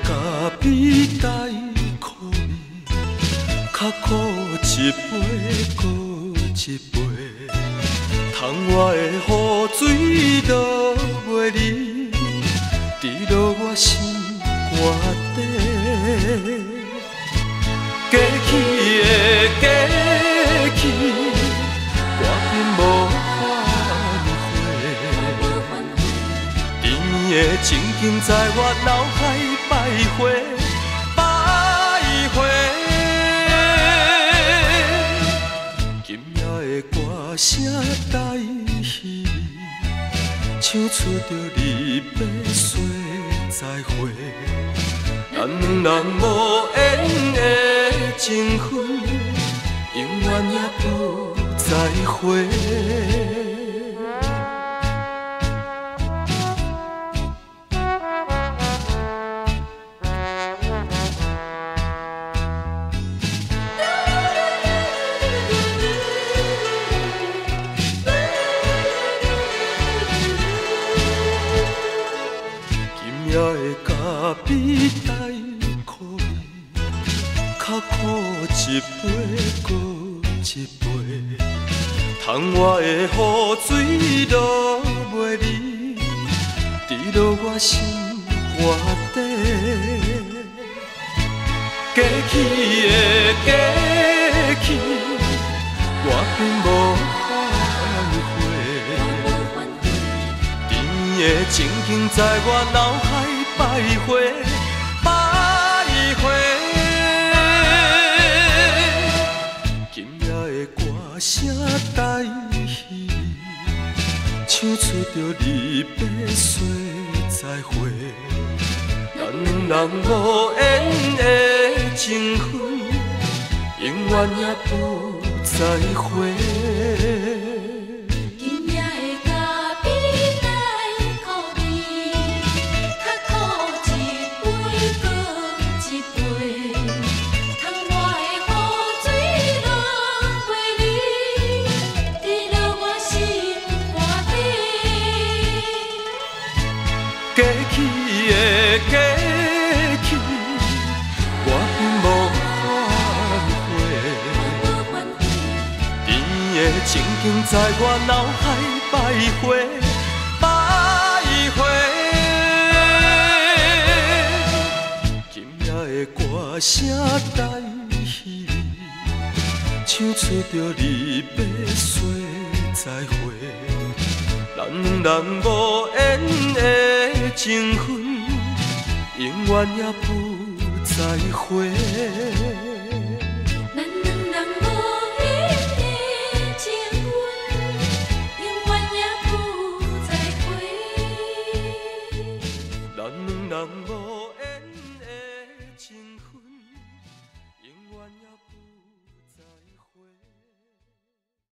咖啡带苦味，较苦一杯搁一杯，窗外的雨水落袂离，滴落我心肝底。过去的过去，我并无反悔。甜蜜的情景在我脑海徘徊，徘徊。今夜的歌声带稀，唱出着离别说再会。咱两人无缘的情分，永远也不再会。今夜的咖啡带苦味，较苦一杯搁一杯，窗外的雨水落袂离，滴落我心肝底。过去的过去，我并无反悔。甜蜜的情景在我脑海徘徊，徘徊。今夜的歌声带稀，唱出着离别说再会。咱人无缘的情分，永远也不再会。过去的过去，我并无反悔。甜蜜的情景在我脑海徘徊，徘徊。今夜的歌声带稀，唱出着离别说再会。咱人无缘的情分，永远也不再会。